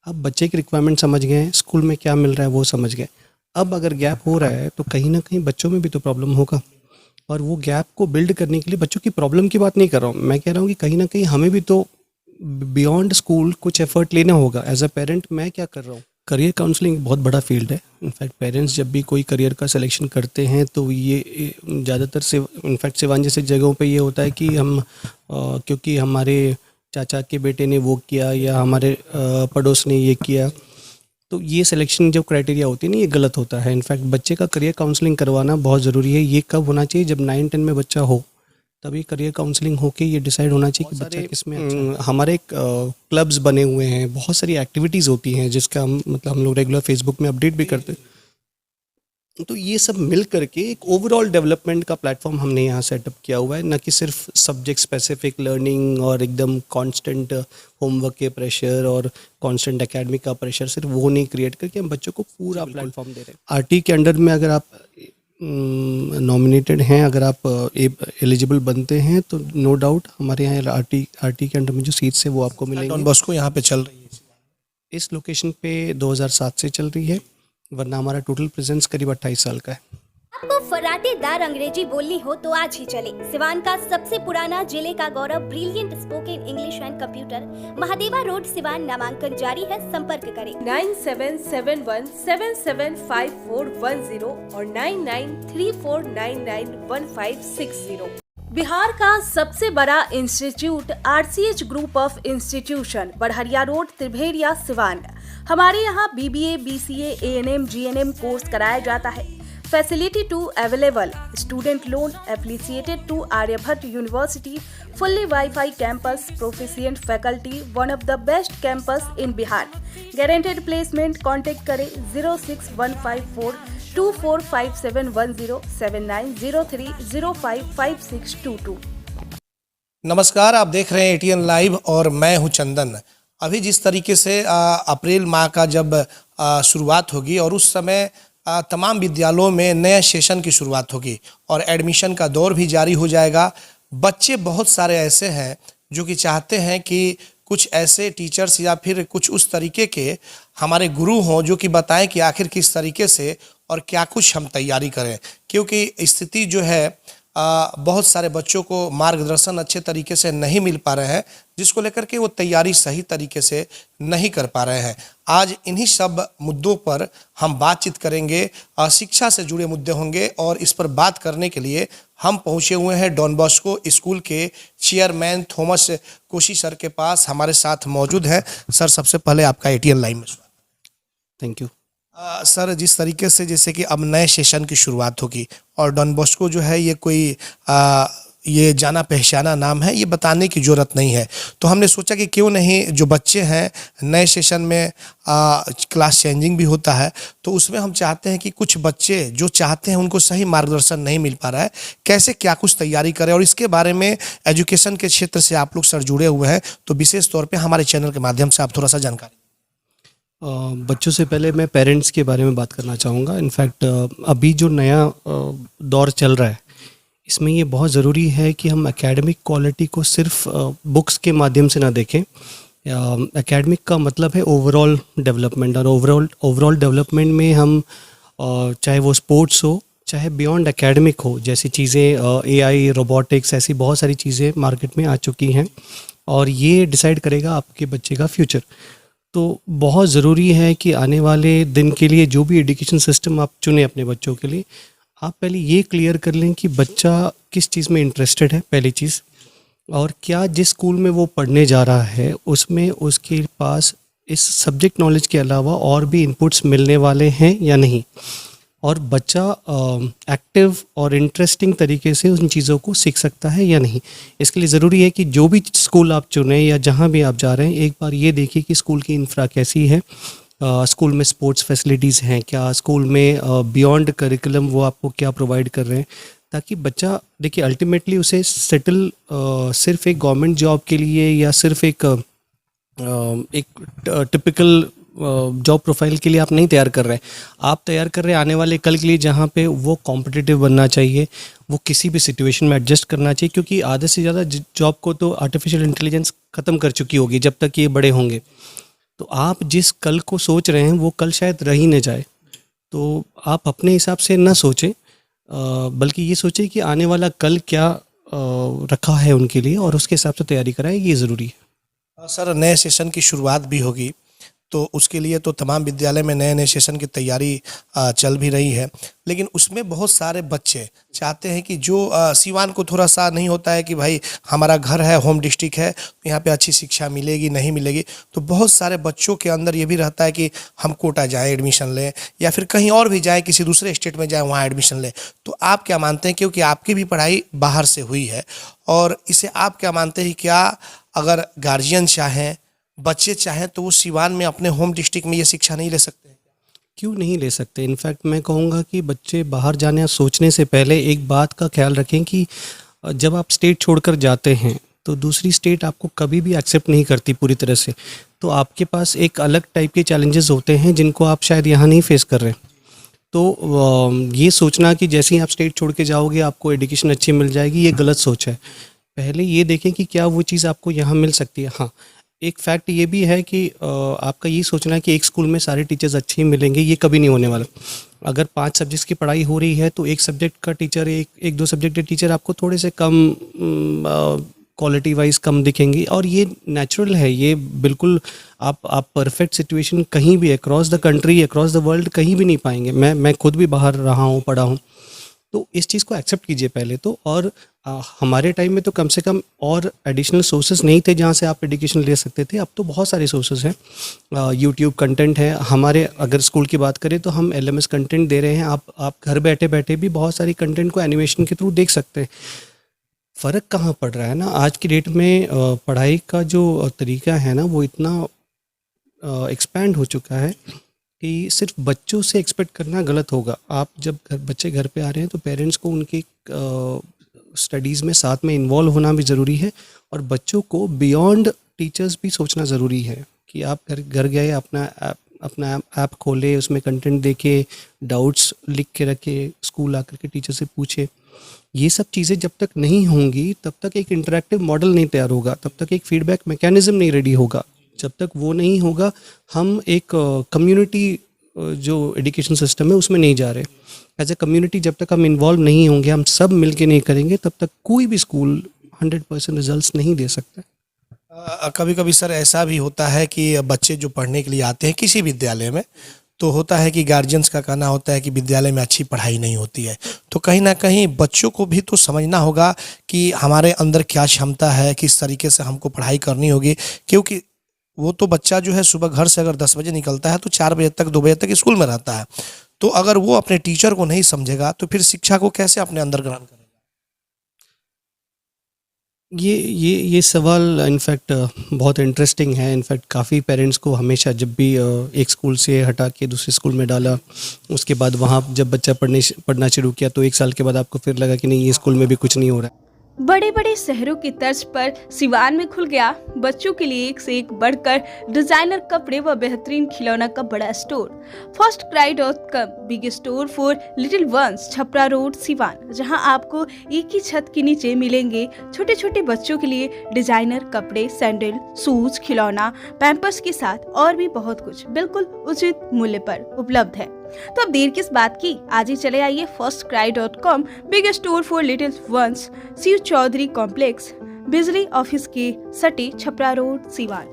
अब बच्चे की रिक्वायरमेंट समझ गए हैं, स्कूल में क्या मिल रहा है वो समझ गए। अब अगर गैप हो रहा है तो कहीं ना कहीं बच्चों में भी तो प्रॉब्लम होगा, और वो गैप को बिल्ड करने के लिए बच्चों की प्रॉब्लम की बात नहीं कर रहा हूँ, मैं कह रहा हूँ कि कहीं ना कहीं हमें भी तो बियॉन्ड स्कूल कुछ एफर्ट लेना होगा। एज अ पेरेंट मैं क्या कर रहा हूँ, करियर काउंसलिंग बहुत बड़ा फील्ड है। इनफैक्ट पेरेंट्स जब भी कोई करियर का सिलेक्शन करते हैं तो ये ज़्यादातर से इनफैक्ट सिवान जैसे जगहों पे ये होता है कि हम क्योंकि हमारे चाचा के बेटे ने वो किया या हमारे पड़ोस ने ये किया, तो ये सिलेक्शन जो क्राइटेरिया होती है ना, ये गलत होता है। इनफैक्ट बच्चे का करियर काउंसलिंग करवाना बहुत ज़रूरी है। ये कब होना चाहिए, जब 9-10 में बच्चा हो तभी करियर काउंसलिंग होके ये डिसाइड होना चाहिए कि बच्चा किसमें अच्छा है। हमारे क्लब्स बने हुए हैं, बहुत सारी एक्टिविटीज़ होती हैं जिसका हम लोग रेगुलर फेसबुक में अपडेट भी करते हैं। तो ये सब मिल करके एक ओवरऑल डेवलपमेंट का प्लेटफॉर्म हमने यहाँ सेटअप किया हुआ है, न कि सिर्फ सब्जेक्ट स्पेसिफिक लर्निंग और एकदम कांस्टेंट होमवर्क के प्रेशर और कांस्टेंट एकेडमिक का प्रेशर, सिर्फ वो नहीं क्रिएट करके हम बच्चों को पूरा प्लेटफॉर्म दे रहे हैं। आरटी के अंडर में अगर आप नॉमिनेटेड हैं, अगर आप एलिजिबल बनते हैं तो नो डाउट हमारे यहाँ आरटी के अंडर में जो सीट्स है वो आपको मिलेंगी। डॉन बॉस्को यहाँ पे चल रही है इस लोकेशन पे 2007 से चल रही है, वरना हमारा टोटल प्रेजेंस करीब 28 साल का है। आपको फराटेदार अंग्रेजी बोलनी हो तो आज ही चले सिवान का सबसे पुराना, जिले का गौरव, brilliant spoken English and computer, Mahadeva road, Siwan. नामांकन जारी है, संपर्क करें 9771775410 और 9934991560। बिहार का सबसे बड़ा institute RCH group of institution, Barharia road, Tribheria, Siwan. हमारे यहाँ BBA, BCA, ANM, GNM course कराया जाता है। Facility too available, student loan affiliated to Aryabhatta university, fully wifi campus, proficient faculty, one of the best campus in Bihar. Guaranteed placement. Contact करें 06154245710 7903055622। नमस्कार, आप देख रहे हैं एटीएन लाइव और मैं हूं चंदन। अभी जिस तरीके से अप्रैल माह का जब शुरुआत होगी और उस समय तमाम विद्यालयों में नए सेशन की शुरुआत होगी और एडमिशन का दौर भी जारी हो जाएगा। बच्चे बहुत सारे ऐसे हैं जो कि चाहते हैं कि कुछ ऐसे टीचर्स या फिर कुछ उस तरीके के हमारे गुरु हों जो कि बताएं कि आखिर किस तरीके से और क्या कुछ हम तैयारी करें, क्योंकि स्थिति जो है बहुत सारे बच्चों को मार्गदर्शन अच्छे तरीके से नहीं मिल पा रहे हैं, जिसको लेकर के वो तैयारी सही तरीके से नहीं कर पा रहे हैं। आज इन्हीं सब मुद्दों पर हम बातचीत करेंगे, शिक्षा से जुड़े मुद्दे होंगे और इस पर बात करने के लिए हम पहुंचे हुए हैं डॉन बॉस्को स्कूल के चेयरमैन थॉमस कोशी सर के पास। हमारे साथ मौजूद हैं सर। सबसे पहले आपका एटीएन लाइव में स्वागत। Thank you. सर, जिस तरीके से जैसे कि अब नए सेशन की शुरुआत होगी और डॉन बॉस्को जो है ये कोई ये जाना पहचाना नाम है, ये बताने की ज़रूरत नहीं है, तो हमने सोचा कि क्यों नहीं जो बच्चे हैं नए सेशन में क्लास चेंजिंग भी होता है, तो उसमें हम चाहते हैं कि कुछ बच्चे जो चाहते हैं उनको सही मार्गदर्शन नहीं मिल पा रहा है, कैसे क्या कुछ तैयारी करें, और इसके बारे में एजुकेशन के क्षेत्र से आप लोग सर जुड़े हुए हैं, तो विशेष तौर पर हमारे चैनल के माध्यम से आप थोड़ा सा जानकारी। बच्चों से पहले मैं पेरेंट्स के बारे में बात करना चाहूँगा। इनफैक्ट अभी जो नया दौर चल रहा है, इसमें ये बहुत ज़रूरी है कि हम एकेडमिक क्वालिटी को सिर्फ बुक्स के माध्यम से ना देखें। एकेडमिक का मतलब है ओवरऑल डेवलपमेंट, और ओवरऑल डेवलपमेंट में हम चाहे वो स्पोर्ट्स हो, चाहे बियॉन्ड एकेडमिक हो, जैसी चीज़ें एआई, रोबोटिक्स, ऐसी बहुत सारी चीज़ें मार्केट में आ चुकी हैं और ये डिसाइड करेगा आपके बच्चे का फ्यूचर। तो बहुत ज़रूरी है कि आने वाले दिन के लिए जो भी एजुकेशन सिस्टम आप चुने अपने बच्चों के लिए, आप पहले ये क्लियर कर लें कि बच्चा किस चीज़ में इंटरेस्टेड है, पहली चीज़, और क्या जिस स्कूल में वो पढ़ने जा रहा है उसमें उसके पास इस सब्जेक्ट नॉलेज के अलावा और भी इनपुट्स मिलने वाले हैं या नहीं, और बच्चा एक्टिव और इंटरेस्टिंग तरीके से उन चीज़ों को सीख सकता है या नहीं। इसके लिए ज़रूरी है कि जो भी स्कूल आप चुनें या जहाँ भी आप जा रहे हैं, एक बार ये देखिए कि स्कूल की इंफ्रा कैसी है, स्कूल में स्पोर्ट्स फैसिलिटीज़ हैं क्या, स्कूल में बियॉन्ड करिकुलम वो आपको क्या प्रोवाइड कर रहे हैं, ताकि बच्चा देखिए अल्टीमेटली उसे सेटल सिर्फ एक गवर्नमेंट जॉब के लिए या सिर्फ एक टिपिकल जॉब प्रोफाइल के लिए आप नहीं तैयार कर रहे हैं। आप तैयार कर रहे हैं आने वाले कल के लिए, जहाँ पे वो कॉम्पिटिटिव बनना चाहिए, वो किसी भी सिचुएशन में एडजस्ट करना चाहिए, क्योंकि आधे से ज़्यादा जॉब को तो आर्टिफिशियल इंटेलिजेंस ख़त्म कर चुकी होगी जब तक ये बड़े होंगे। तो आप जिस कल को सोच रहे हैं वो कल शायद रह ही न जाए। तो आप अपने हिसाब से ना सोचें, बल्कि ये सोचें कि आने वाला कल क्या रखा है उनके लिए और उसके हिसाब से तैयारी कराएं, ये ज़रूरी है। सर, नए सेशन की शुरुआत भी होगी, तो उसके लिए तो तमाम विद्यालय में नए नए सेशन की तैयारी चल भी रही है, लेकिन उसमें बहुत सारे बच्चे चाहते हैं कि जो सिवान को थोड़ा सा नहीं होता है कि भाई हमारा घर है, होम डिस्ट्रिक्ट है, यहाँ पे अच्छी शिक्षा मिलेगी नहीं मिलेगी, तो बहुत सारे बच्चों के अंदर ये भी रहता है कि हम कोटा जाएँ एडमिशन लें या फिर कहीं और भी जाएँ, किसी दूसरे स्टेट में जाएँ वहाँ एडमिशन लें। तो आप क्या मानते हैं, क्योंकि आपकी भी पढ़ाई बाहर से हुई है, और इसे आप क्या मानते हैं, क्या अगर गार्जियन चाहें, बच्चे चाहें, तो वो सिवान में अपने होम डिस्ट्रिक्ट में ये शिक्षा नहीं ले सकते? क्यों नहीं ले सकते? इनफैक्ट मैं कहूँगा कि बच्चे बाहर जाने सोचने से पहले एक बात का ख्याल रखें कि जब आप स्टेट छोड़कर जाते हैं तो दूसरी स्टेट आपको कभी भी एक्सेप्ट नहीं करती पूरी तरह से। तो आपके पास एक अलग टाइप के चैलेंजेस होते हैं जिनको आप शायद यहाँ नहीं फेस कर रहे। तो ये सोचना कि जैसे ही आप स्टेट छोड़ के जाओगे आपको एजुकेशन अच्छी मिल जाएगी, ये गलत सोच है। पहले ये देखें कि क्या वो चीज़ आपको यहाँ मिल सकती है। हाँ, एक फैक्ट ये भी है कि आपका ये सोचना कि एक स्कूल में सारे टीचर्स अच्छे ही मिलेंगे, ये कभी नहीं होने वाला। अगर 5 सब्जेक्ट्स की पढ़ाई हो रही है तो एक सब्जेक्ट का टीचर, एक दो सब्जेक्ट के टीचर आपको थोड़े से कम क्वालिटी वाइज कम दिखेंगी, और ये नेचुरल है। ये बिल्कुल आप परफेक्ट सिचुएशन कहीं भी across the country, across the world कहीं भी नहीं पाएंगे। मैं खुद भी बाहर रहा हूँ, पढ़ा हूँ, तो इस चीज़ को एक्सेप्ट कीजिए पहले तो। और हमारे टाइम में तो कम से कम और एडिशनल सोर्सेज नहीं थे जहाँ से आप एजुकेशन ले सकते थे। अब तो बहुत सारे सोर्सेज हैं, यूट्यूब कंटेंट है हमारे। अगर स्कूल की बात करें तो हम LMS कंटेंट दे रहे हैं। आप घर बैठे बैठे भी बहुत सारी कंटेंट को एनिमेशन के थ्रू देख सकते हैं। फ़र्क कहाँ पड़ रहा है ना, आज की डेट में पढ़ाई का जो तरीका है ना वो इतना एक्सपैंड हो चुका है कि सिर्फ बच्चों से एक्सपेक्ट करना गलत होगा। आप जब बच्चे घर पे आ रहे हैं तो पेरेंट्स को उनकी स्टडीज़ में साथ में इन्वॉल्व होना भी ज़रूरी है, और बच्चों को बियॉन्ड टीचर्स भी सोचना ज़रूरी है कि आप घर गए, अपना ऐप खोले, उसमें कंटेंट देखे, डाउट्स लिख के रखे, स्कूल आकर के टीचर से पूछे। ये सब चीज़ें जब तक नहीं होंगी तब तक एक इंटरैक्टिव मॉडल नहीं तैयार होगा, तब तक एक फीडबैक मैकेनिज्म नहीं रेडी होगा। जब तक वो नहीं होगा हम एक कम्युनिटी जो एजुकेशन सिस्टम है उसमें नहीं जा रहे। एज ए कम्युनिटी जब तक हम इन्वॉल्व नहीं होंगे, हम सब मिलके नहीं करेंगे, तब तक कोई भी स्कूल 100% रिजल्ट्स नहीं दे सकता। कभी कभी सर ऐसा भी होता है कि बच्चे जो पढ़ने के लिए आते हैं किसी विद्यालय में, तो होता है कि गार्जियंस का कहना होता है कि विद्यालय में अच्छी पढ़ाई नहीं होती है। तो कहीं ना कहीं बच्चों को भी तो समझना होगा कि हमारे अंदर क्या क्षमता है, किस तरीके से हमको पढ़ाई करनी होगी, क्योंकि वो तो बच्चा जो है सुबह घर से अगर 10 बजे निकलता है तो 4 बजे तक 2 बजे तक स्कूल में रहता है। तो अगर वो अपने टीचर को नहीं समझेगा तो फिर शिक्षा को कैसे अपने अंदर ग्रहण करेगा? ये सवाल इनफैक्ट बहुत इंटरेस्टिंग है। इनफैक्ट काफ़ी पेरेंट्स को हमेशा जब भी एक स्कूल से हटा के दूसरे स्कूल में डाला, उसके बाद वहाँ जब बच्चा पढ़ना शुरू किया तो 1 साल के बाद आपको फिर लगा कि नहीं, ये स्कूल में भी कुछ नहीं हो रहा है। बड़े बड़े शहरों की तर्ज पर सिवान में खुल गया बच्चों के लिए एक से एक बढ़कर डिजाइनर कपड़े व बेहतरीन खिलौना का बड़ा store. firstcry.com, big store for little once, Chhapra road, Siwan, जहां आपको एक ही छत के नीचे मिलेंगे छोटे छोटे बच्चों के लिए डिजाइनर कपड़े, सैंडल, शूज, खिलौना, पैम्पर्स के साथ और भी बहुत कुछ बिल्कुल उचित मूल्य पर उपलब्ध है। तो अब देर किस बात की, आज ही चले आइए firstcry.com, big store for little ones, Shiv Chaudhary complex, बिजली ऑफिस के सटे, Chhapra road, Siwan.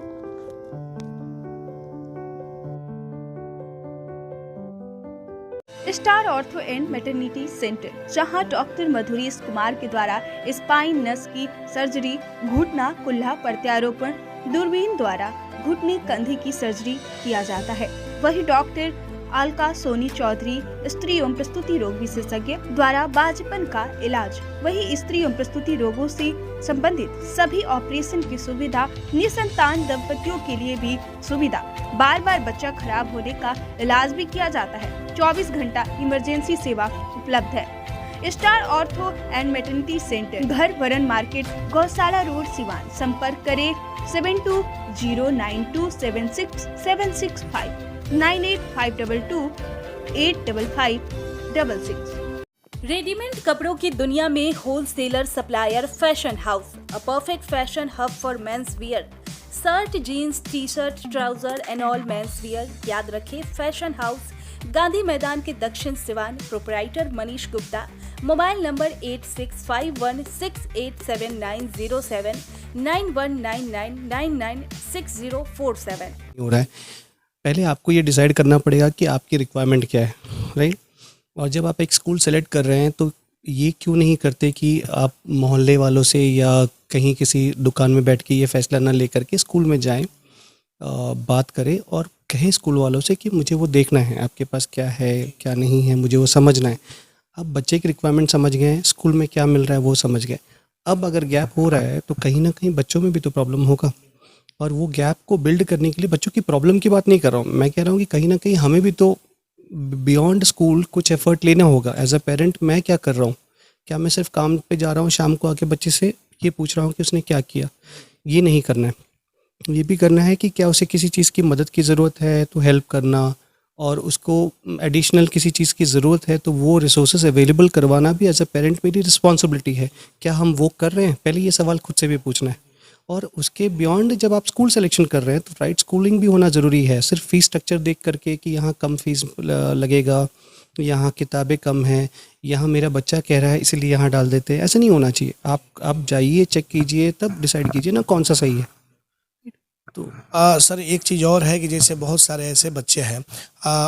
Star ortho and maternity centre, जहां डॉक्टर मधुरीश कुमार के द्वारा स्पाइन नस की सर्जरी, घुटना कुल्ला प्रत्यारोपण, दूरबीन द्वारा घुटने कंधे की सर्जरी किया जाता है। वही डॉक्टर अलका सोनी चौधरी स्त्री एवं प्रस्तुति रोग विशेषज्ञ द्वारा बाजपन का इलाज, वही स्त्री एवं प्रस्तुति रोगों से संबंधित सभी ऑपरेशन की सुविधा, निसंतान दंपतियों के लिए भी सुविधा, बार बार बच्चा खराब होने का इलाज भी किया जाता है। 24 घंटा इमरजेंसी सेवा उपलब्ध है। Star ortho and maternity centre, घर वरन मार्केट, गौशाला रोड, सिवान। संपर्क करें 7209276765 9852285566। रेडीमेड कपड़ों की दुनिया में wholesaler supplier fashion house, a perfect fashion hub for men's wear, shirt, jeans, T shirt, trouser and all men's wear. याद रखें, फैशन हाउस, गांधी मैदान के दक्षिण Siwan. Proprietor Manish Gupta. Mobile number 8651687907 9199996047। हो रहा है, पहले आपको ये डिसाइड करना पड़ेगा कि आपकी रिक्वायरमेंट क्या है, राइट। और जब आप एक स्कूल सेलेक्ट कर रहे हैं तो ये क्यों नहीं करते कि आप मोहल्ले वालों से या कहीं किसी दुकान में बैठ के ये फैसला ना लेकर के स्कूल में जाएं, बात करें और कहें स्कूल वालों से कि मुझे वो देखना है, आपके पास क्या है क्या नहीं है, मुझे वो समझना है। अब बच्चे की रिक्वायरमेंट समझ गए, स्कूल में क्या मिल रहा है वो समझ गए। अब अगर गैप हो रहा है तो कहीं ना कहीं बच्चों में भी तो प्रॉब्लम होगा, और वो गैप को बिल्ड करने के लिए बच्चों की प्रॉब्लम की बात नहीं कर रहा हूँ, मैं कह रहा हूँ कि कहीं ना कहीं हमें भी तो बियॉन्ड स्कूल कुछ एफर्ट लेना होगा। एज अ पेरेंट मैं क्या कर रहा हूँ, क्या मैं सिर्फ काम पे जा रहा हूँ, शाम को आके बच्चे से ये पूछ रहा हूँ कि उसने क्या किया, ये नहीं करना है। ये भी करना है कि क्या उसे किसी चीज़ की मदद की ज़रूरत है तो हेल्प करना, और उसको एडिशनल किसी चीज़ की ज़रूरत है तो वो रिसोर्सेज अवेलेबल करवाना भी एज अ पेरेंट मेरी रिस्पॉन्सिबिलिटी है। क्या हम वो कर रहे हैं, पहले ये सवाल खुद से भी पूछना है। और उसके बियॉन्ड जब आप स्कूल सिलेक्शन कर रहे हैं तो राइट स्कूलिंग भी होना ज़रूरी है। सिर्फ फ़ीस स्ट्रक्चर देख करके कि यहाँ कम फीस लगेगा, यहाँ किताबें कम हैं, यहाँ मेरा बच्चा कह रहा है इसलिए यहाँ डाल देते हैं, ऐसा नहीं होना चाहिए। आप जाइए, चेक कीजिए, तब डिसाइड कीजिए ना कौन सा सही है। तो सर एक चीज़ और है कि जैसे बहुत सारे ऐसे बच्चे हैं,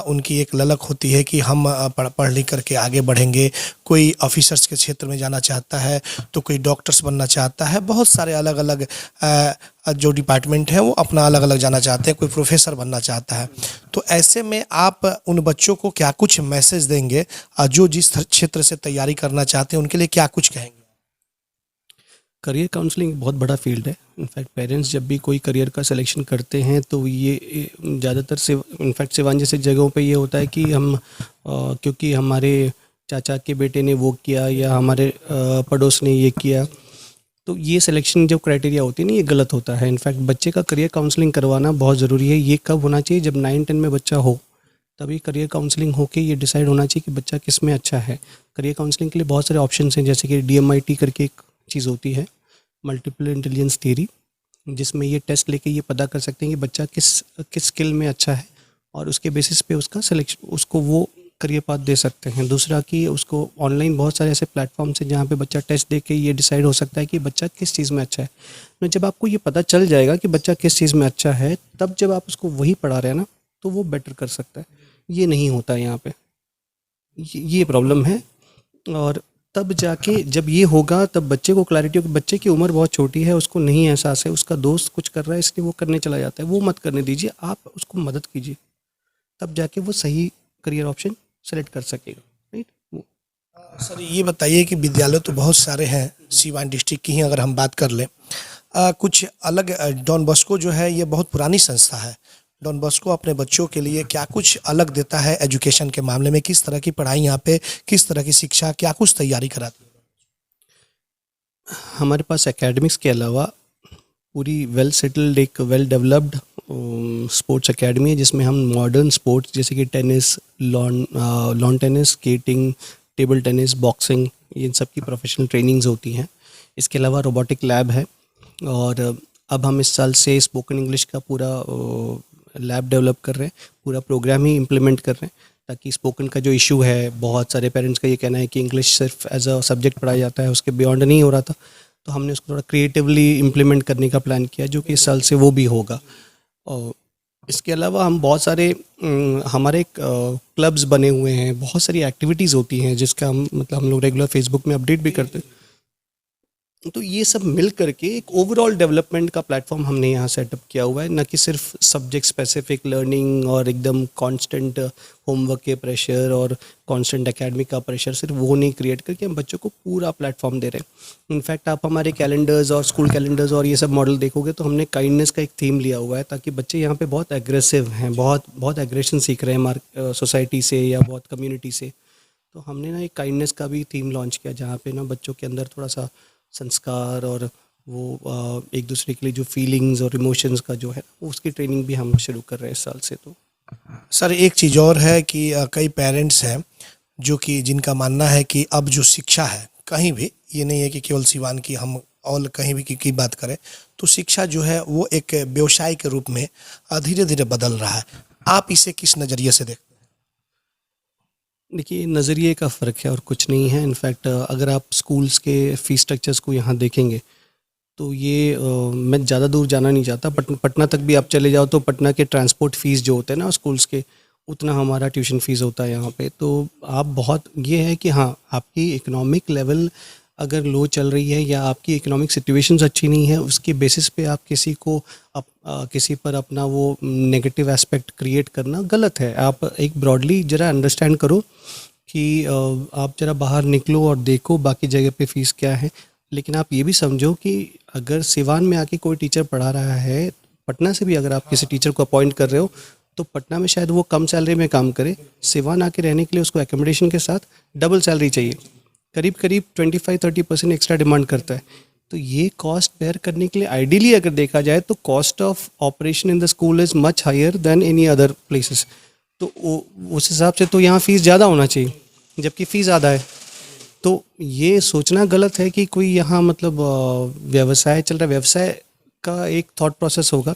उनकी एक ललक होती है कि हम पढ़ लिख करके आगे बढ़ेंगे। कोई ऑफिसर्स के क्षेत्र में जाना चाहता है, तो कोई डॉक्टर्स बनना चाहता है, बहुत सारे अलग अलग जो डिपार्टमेंट है वो अपना अलग अलग जाना चाहते हैं, कोई प्रोफेसर बनना चाहता है। तो ऐसे में आप उन बच्चों को क्या कुछ मैसेज देंगे, जो जिस क्षेत्र से तैयारी करना चाहते हैं उनके लिए क्या कुछ कहेंगे? करियर काउंसलिंग बहुत बड़ा फील्ड है। इनफैक्ट पेरेंट्स जब भी कोई करियर का सिलेक्शन करते हैं तो ये ज़्यादातर से इनफैक्ट सिवान जैसे जगहों पे ये होता है कि हम क्योंकि हमारे चाचा के बेटे ने वो किया या हमारे पड़ोस ने ये किया, तो ये सिलेक्शन जो क्राइटेरिया होती है ना, ये गलत होता है। इनफैक्ट बच्चे का करियर काउंसलिंग करवाना बहुत ज़रूरी है। ये कब होना चाहिए, जब 9-10 में बच्चा हो तभी करियर काउंसलिंग होके ये डिसाइड होना चाहिए कि बच्चा किस में अच्छा है। करियर काउंसलिंग के लिए बहुत सारे ऑप्शन हैं, जैसे कि DMIT करके एक चीज़ होती है, मल्टीपल इंटेलिजेंस थ्योरी, जिसमें ये टेस्ट लेके ये पता कर सकते हैं कि बच्चा किस स्किल में अच्छा है, और उसके बेसिस पे उसका सिलेक्शन, उसको वो करियर पाथ दे सकते हैं। दूसरा कि उसको ऑनलाइन बहुत सारे ऐसे प्लेटफॉर्म्स हैं जहाँ पे बच्चा टेस्ट दे के ये डिसाइड हो सकता है कि बच्चा किस चीज़ में अच्छा है। तो जब आपको ये पता चल जाएगा कि बच्चा किस चीज़ में अच्छा है, तब जब आप उसको वही पढ़ा रहे हैं ना, तो वो बेटर कर सकता है। ये नहीं होता है यहाँ पे, ये प्रॉब्लम है। और तब जाके जब ये होगा तब बच्चे को क्लैरिटी होगी। बच्चे की उम्र बहुत छोटी है, उसको नहीं एहसास है, उसका दोस्त कुछ कर रहा है इसलिए वो करने चला जाता है, वो मत करने दीजिए, आप उसको मदद कीजिए, तब जाके वो सही करियर ऑप्शन सेलेक्ट कर सकेगा, राइट। सर ये बताइए कि विद्यालय तो बहुत सारे हैं, सीवान डिस्ट्रिक्ट की ही अगर हम बात कर लें, कुछ अलग डॉन बॉस्को जो है ये बहुत पुरानी संस्था है। डॉन बॉस्को अपने बच्चों के लिए क्या कुछ अलग देता है एजुकेशन के मामले में? किस तरह की पढ़ाई यहाँ पे, किस तरह की शिक्षा, क्या कुछ तैयारी कराती है? हमारे पास एकेडमिक्स के अलावा पूरी वेल सेटल्ड, एक वेल डेवलप्ड स्पोर्ट्स एकेडमी है, जिसमें हम मॉडर्न स्पोर्ट्स जैसे कि tennis, lawn tennis, skating, table tennis, boxing, इन सब की प्रोफेशनल ट्रेनिंग्स होती हैं। इसके अलावा रोबोटिक लैब है, और अब हम इस साल से स्पोकन इंग्लिश का पूरा लैब डेवलप कर रहे हैं, पूरा प्रोग्राम ही इम्प्लीमेंट कर रहे हैं, ताकि स्पोकन का जो इशू है, बहुत सारे पेरेंट्स का ये कहना है कि इंग्लिश सिर्फ एज अ सब्जेक्ट पढ़ाया जाता है, उसके बियॉन्ड नहीं हो रहा था, तो हमने उसको थोड़ा क्रिएटिवली इम्प्लीमेंट करने का प्लान किया, जो कि इस साल से वो भी होगा। और इसके अलावा हम बहुत सारे हमारे क्लब्स बने हुए हैं, बहुत सारी एक्टिविटीज़ होती हैं जिसका हम लोग रेगुलर फेसबुक में अपडेट भी करते हैं। तो ये सब मिल करके एक ओवरऑल डेवलपमेंट का प्लेटफॉर्म हमने यहाँ सेटअप किया हुआ है, न कि सिर्फ सब्जेक्ट स्पेसिफिक लर्निंग और एकदम कांस्टेंट होमवर्क के प्रेशर और कांस्टेंट एकेडमिक का प्रेशर, सिर्फ वो नहीं क्रिएट करके हम बच्चों को पूरा प्लेटफॉर्म दे रहे हैं। इनफैक्ट आप हमारे कैलेंडर्स और स्कूल कैलेंडर्स और ये सब मॉडल देखोगे तो हमने काइंडनेस का एक थीम लिया हुआ है, ताकि बच्चे यहाँ पे बहुत एग्रेसिव हैं, बहुत एग्रेशन सीख रहे हैं सोसाइटी से या बहुत कम्युनिटी से। तो हमने ना एक काइंडनेस का भी थीम लॉन्च किया, जहाँ पे ना बच्चों के अंदर थोड़ा सा संस्कार और वो एक दूसरे के लिए जो फीलिंग्स और इमोशंस का जो है उसकी ट्रेनिंग भी हम शुरू कर रहे हैं इस साल से। तो सर एक चीज़ और है कि कई पेरेंट्स हैं जो कि जिनका मानना है कि अब जो शिक्षा है कहीं भी, ये नहीं है कि केवल सिवान की हम और कहीं भी की बात करें तो शिक्षा जो है वो एक व्यवसाय के रूप में धीरे धीरे बदल रहा है। आप इसे किस नज़रिए से देखते देखिए, नज़रिए का फ़र्क है और कुछ नहीं है। इनफैक्ट अगर आप स्कूल्स के फ़ीस स्ट्रक्चर्स को यहाँ देखेंगे तो ये मैं ज़्यादा दूर जाना नहीं चाहता, पटना तक भी आप चले जाओ तो पटना के ट्रांसपोर्ट फ़ीस जो होते हैं ना स्कूल्स के, उतना हमारा ट्यूशन फ़ीस होता है यहाँ पे। तो आप बहुत ये है कि हाँ, आपकी इकोनॉमिक लेवल अगर लो चल रही है या आपकी इकोनॉमिक सिचुएशंस अच्छी नहीं है, उसके बेसिस पे आप किसी को किसी पर अपना वो नेगेटिव एस्पेक्ट क्रिएट करना गलत है। आप एक ब्रॉडली ज़रा अंडरस्टैंड करो कि आप ज़रा बाहर निकलो और देखो बाकी जगह पे फ़ीस क्या है। लेकिन आप ये भी समझो कि अगर सिवान में आके कोई टीचर पढ़ा रहा है, पटना से भी अगर आप किसी टीचर को अपॉइंट कर रहे हो तो पटना में शायद वो कम सैलरी में काम करे, सिवान आके रहने के लिए उसको एकोमोडेशन के साथ डबल सैलरी चाहिए, करीब करीब 25-30% एक्स्ट्रा डिमांड करता है। तो ये कॉस्ट बेयर करने के लिए आइडियली अगर देखा जाए तो cost of operation in the school is much higher than any other places. तो उस हिसाब से तो यहाँ फ़ीस ज़्यादा होना चाहिए, जबकि फ़ीस ज़्यादा है। तो ये सोचना गलत है कि कोई यहाँ मतलब व्यवसाय चल रहा है, व्यवसाय का एक थॉट प्रोसेस होगा,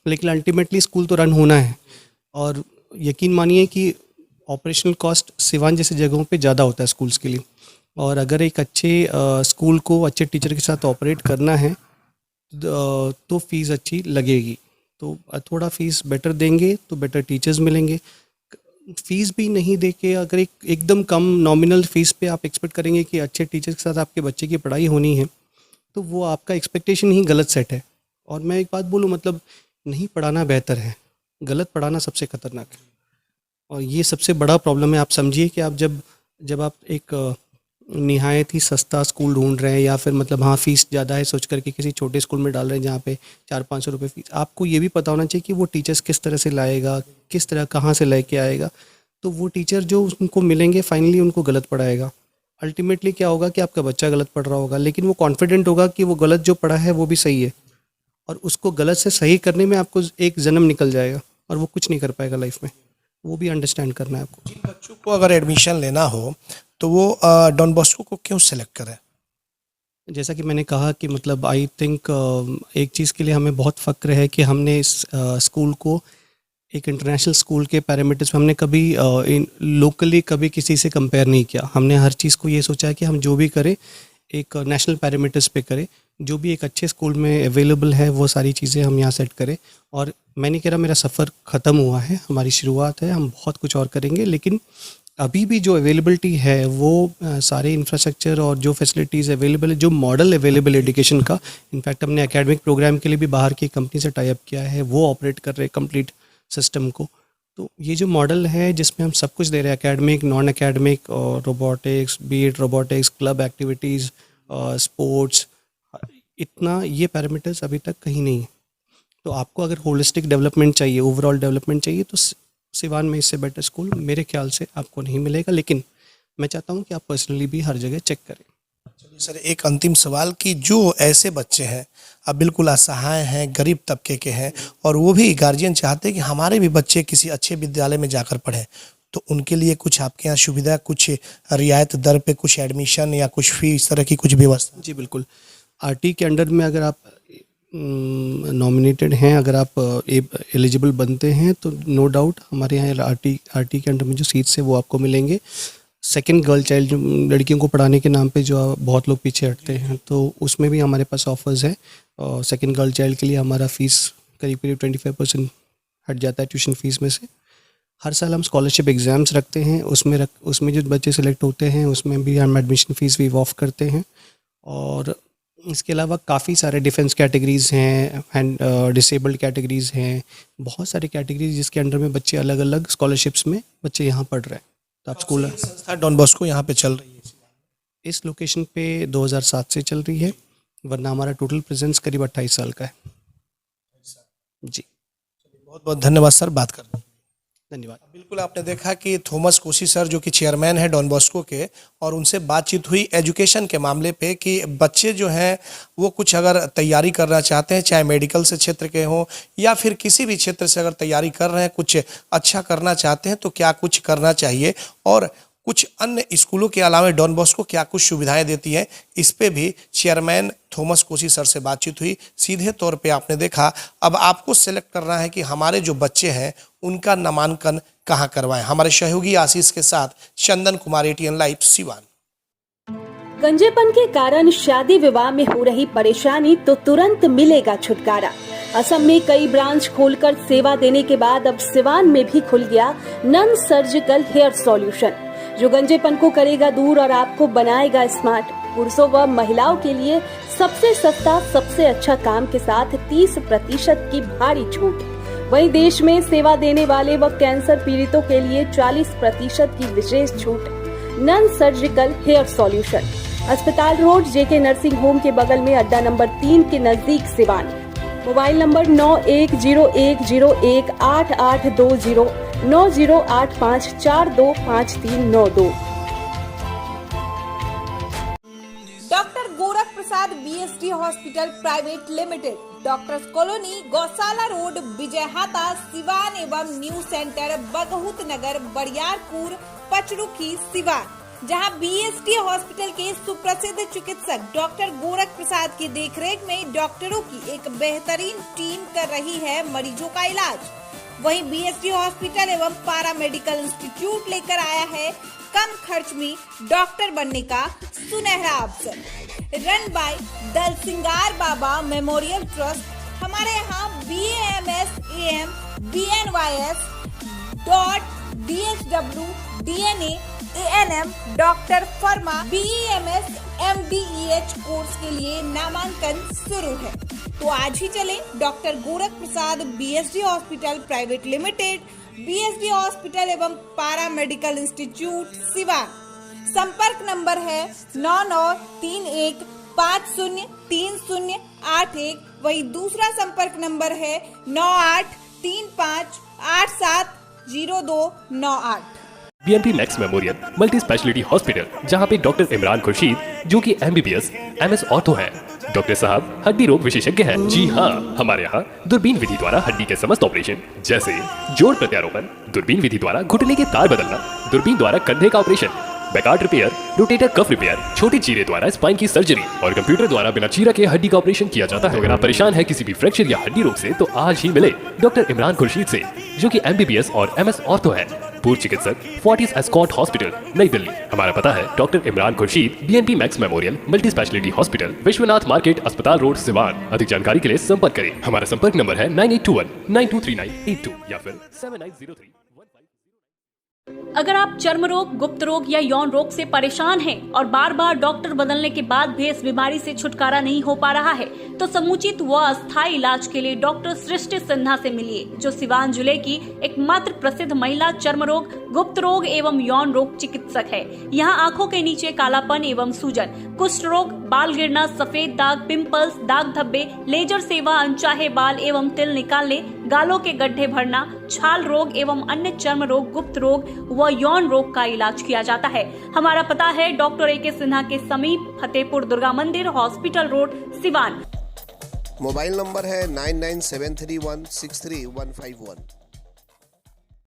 लेकिन अल्टीमेटली स्कूल तो रन होना है। और यकीन मानिए कि ऑपरेशनल कॉस्ट सिवान जैसी जगहों पे ज़्यादा होता है स्कूल्स के लिए। और अगर एक अच्छे स्कूल को अच्छे टीचर के साथ ऑपरेट करना है तो फ़ीस अच्छी लगेगी। तो थोड़ा फ़ीस बेटर देंगे तो बेटर टीचर्स मिलेंगे। फ़ीस भी नहीं दे के अगर एकदम कम नॉमिनल फ़ीस पे आप एक्सपेक्ट करेंगे कि अच्छे टीचर के साथ आपके बच्चे की पढ़ाई होनी है, तो वो आपका एक्सपेक्टेशन ही गलत सेट है। और मैं एक बात बोलूँ, मतलब नहीं पढ़ाना बेहतर है, गलत पढ़ाना सबसे ख़तरनाक है। और ये सबसे बड़ा प्रॉब्लम है। आप समझिए कि आप जब आप एक निहायत ही सस्ता स्कूल ढूंढ रहे हैं या फिर मतलब हाँ फ़ीस ज़्यादा है सोच करके किसी छोटे स्कूल में डाल रहे हैं जहाँ पे 400-500 रुपये फ़ीस, आपको ये भी पता होना चाहिए कि वो टीचर्स किस तरह से लाएगा, किस तरह कहाँ से लेके आएगा। तो वो टीचर जो उनको मिलेंगे फाइनली उनको गलत पढ़ाएगा। अल्टीमेटली क्या होगा कि आपका बच्चा गलत पढ़ रहा होगा, लेकिन वो कॉन्फिडेंट होगा कि वो गलत जो पढ़ा है वो भी सही है, और उसको गलत से सही करने में आपको एक जन्म निकल जाएगा और वो कुछ नहीं कर पाएगा लाइफ में। वो भी अंडरस्टैंड करना है आपको। जिन बच्चों को अगर एडमिशन लेना हो तो वो डॉन बॉस्को को क्यों सेलेक्ट करें? जैसा कि मैंने कहा कि मतलब आई थिंक एक चीज़ के लिए हमें बहुत फ़क्र है कि हमने इस स्कूल को एक इंटरनेशनल स्कूल के पैरामीटर्स में हमने कभी लोकली कभी किसी से कंपेयर नहीं किया। हमने हर चीज़ को ये सोचा है कि हम जो भी करें एक नेशनल पैरामीटर्स पे करें, जो भी एक अच्छे स्कूल में अवेलेबल है वो सारी चीज़ें हम यहाँ सेट करें। और मैं नहीं कह रहा मेरा सफ़र ख़त्म हुआ है, हमारी शुरुआत है, हम बहुत कुछ और करेंगे, लेकिन अभी भी जो अवेलेबिलिटी है वो सारे इंफ्रास्ट्रक्चर और जो फैसिलिटीज़ अवेलेबल है, जो मॉडल अवेलेबल है एजुकेशन का, इनफैक्ट हमने एकेडमिक प्रोग्राम के लिए भी बाहर की कंपनी से टाई अप किया है, वो ऑपरेट कर रहे हैं कंप्लीट सिस्टम को। तो ये जो मॉडल है जिसमें हम सब कुछ दे रहे हैं, एकेडमिक, नॉन एकेडमिक और robotics, beat robotics, club activities, sports, इतना ये पैरामीटर्स अभी तक कहीं नहीं है। तो आपको अगर होलिस्टिक डेवलपमेंट चाहिए, ओवरऑल डेवलपमेंट चाहिए, तो सिवान में इससे बेटर स्कूल मेरे ख्याल से आपको नहीं मिलेगा। लेकिन मैं चाहता हूँ कि आप पर्सनली भी हर जगह चेक करें। चलिए सर, एक अंतिम सवाल कि जो ऐसे बच्चे हैं अब बिल्कुल असहाय हैं, गरीब तबके के हैं, और वो भी गार्जियन चाहते हैं कि हमारे भी बच्चे किसी अच्छे विद्यालय में जाकर पढ़ें, तो उनके लिए कुछ आपके यहाँ सुविधा, कुछ रियायत दर पे कुछ एडमिशन या कुछ फी, इस तरह की कुछ व्यवस्था? जी बिल्कुल। आरटी के अंडर में अगर आप नॉमिनेटेड हैं, अगर आप एलिजिबल बनते हैं तो नो डाउट हमारे यहाँ आरटी के अंडर में जो सीट्स है वो आपको मिलेंगे। सेकंड गर्ल चाइल्ड, जो लड़कियों को पढ़ाने के नाम पे जो बहुत लोग पीछे हटते हैं, तो उसमें भी हमारे पास ऑफर्स है। और सेकंड गर्ल चाइल्ड के लिए हमारा फ़ीस करीब 25% हट जाता है ट्यूशन फ़ीस में से। हर साल हम स्कॉलरशिप एग्ज़ाम्स रखते हैं, उसमें जो बच्चे सेलेक्ट होते हैं उसमें भी हम एडमिशन फ़ीस भी ऑफ करते हैं। और इसके अलावा काफ़ी सारे डिफेंस कैटेगरीज़ हैं, एंड डिसेबल्ड कैटेगरीज़ हैं, बहुत सारी कैटेगरीज जिसके अंडर में बच्चे अलग अलग स्कॉलरशिप्स में बच्चे यहाँ पढ़ रहे हैं। तो आप स्कूल संस्था डॉन बॉस्को यहाँ पे चल रही है इस लोकेशन पे 2007 से चल रही है, वरना हमारा टोटल प्रेजेंस करीब 28 साल का है। जी बहुत बहुत धन्यवाद सर बात करने। धन्यवाद। बिल्कुल, आपने देखा कि थॉमस कोसी सर जो कि चेयरमैन है डॉन बॉस्को के, और उनसे बातचीत हुई एजुकेशन के मामले पे कि बच्चे जो हैं वो कुछ अगर तैयारी करना चाहते हैं, चाहे मेडिकल से क्षेत्र के हों या फिर किसी भी क्षेत्र से अगर तैयारी कर रहे हैं, कुछ अच्छा करना चाहते हैं तो क्या कुछ करना चाहिए, और कुछ अन्य स्कूलों के अलावा डॉन बॉस्को क्या कुछ सुविधाएं देती है, इस पे भी चेयरमैन थॉमस कोसी सर से बातचीत हुई। सीधे तौर पे आपने देखा, अब आपको सेलेक्ट करना है कि हमारे जो बच्चे हैं उनका नामांकन कहाँ करवाएं। हमारे सहयोगी आशीष के साथ चंदन कुमार, एटीएन लाइव, सिवान। गंजेपन के कारण शादी विवाह में हो रही परेशानी तो तुरंत मिलेगा छुटकारा। असम में कई ब्रांच खोलकर सेवा देने के बाद अब सिवान में भी खुल गया नॉन सर्जिकल हेयर सॉल्यूशन, जो गंजेपन को करेगा दूर और आपको बनाएगा स्मार्ट। पुरुषों व महिलाओं के लिए सबसे सस्ता, सबसे अच्छा काम के साथ 30% की भारी छूट। वहीं देश में सेवा देने वाले व कैंसर पीड़ितों के लिए 40% की विशेष छूट। नॉन सर्जिकल हेयर सॉल्यूशन, अस्पताल रोड, जेके नर्सिंग होम के बगल में, अड्डा नंबर 3 के नजदीक, Siwan. Mobile number 9101018820 9085425392। Doctor Gorakh Prasad BSD hospital private limited, doctors colony, Gaushala road, Vijayhata, Siwan एवं न्यू सेंटर, बगहुत नगर, बरियारपुर, पचरुखी, सिवान, जहां बीएसडी हॉस्पिटल के सुप्रसिद्ध चिकित्सक डॉक्टर गोरख प्रसाद की देखरेख में डॉक्टरों की एक बेहतरीन टीम कर रही है मरीजों का इलाज। वहीं बीएसडी हॉस्पिटल एवं पारा मेडिकल इंस्टीट्यूट लेकर आया है कम खर्च में डॉक्टर बनने का सुनहरा अवसर। Run by Dalsingar Baba memorial trust. हमारे यहाँ BAMS, AM, BNYS, DSW, DNA, ANM, doctor pharma, BEMS, MDEH course के लिए नामांकन शुरू है। तो आज ही चलें doctor Gorakh Prasad BSD hospital private limited, BSD hospital एवं पारा मेडिकल इंस्टीट्यूट, सिवान। संपर्क नंबर है 9931503081। वही दूसरा संपर्क नंबर है 9835870298। BNP max memorial multi speciality hospital, जहां पे डॉक्टर इमरान खुर्शीद, जो कि MBBS MS ऑर्थो है। डॉक्टर साहब हड्डी रोग विशेषज्ञ हैं। जी हाँ, हमारे यहाँ दूरबीन विधि द्वारा हड्डी के समस्त ऑपरेशन, जैसे जोड़ प्रत्यारोपण, दूरबीन विधि द्वारा घुटने के तार बदलना, दूरबीन द्वारा कंधे का operation, Bankart repair, rotator cuff repair, छोटी चीरे द्वारा स्पाइन की सर्जरी और कंप्यूटर द्वारा बिना चीरा के हड्डी का ऑपरेशन किया जाता है। अगर आप परेशान है किसी भी फ्रैक्चर या हड्डी रोग से, तो आज ही मिले डॉक्टर इमरान खुर्शीद से, जो कि MBBS और MS ऑर्थो है। पूर्व चिकित्सक, फोर्टिस एस्कॉर्ट हॉस्पिटल, नई दिल्ली। हमारा पता है doctor Imran Khurshid, BNP max memorial multi speciality hospital, Vishwanath market, अस्पताल रोड, सिवान। अधिक जानकारी के लिए संपर्क करें। हमारा संपर्क नंबर है 9821923982 या फिर 7903। अगर आप चर्म रोग, गुप्त रोग या यौन रोग से परेशान हैं और बार बार डॉक्टर बदलने के बाद भी इस बीमारी से छुटकारा नहीं हो पा रहा है, तो समुचित व अस्थायी इलाज के लिए डॉक्टर सृष्टि सिन्हा से मिलिए, जो सिवान जिले की एकमात्र प्रसिद्ध महिला चर्म रोग, गुप्त रोग एवं यौन रोग चिकित्सक है। यहाँ आंखों के नीचे कालापन एवं सूजन, कुष्ठ रोग, बाल गिरना, सफेद दाग, पिंपल्स, दाग धब्बे, लेजर सेवा, अनचाहे बाल एवं तिल निकालने, गालों के गड्ढे भरना, छाल रोग एवं अन्य चर्म रोग, गुप्त रोग व यौन रोग का इलाज किया जाता है। हमारा पता है डॉक्टर AK सिन्हा के समीप, फतेहपुर दुर्गा मंदिर, hospital road, Siwan. Mobile number है 9973163151।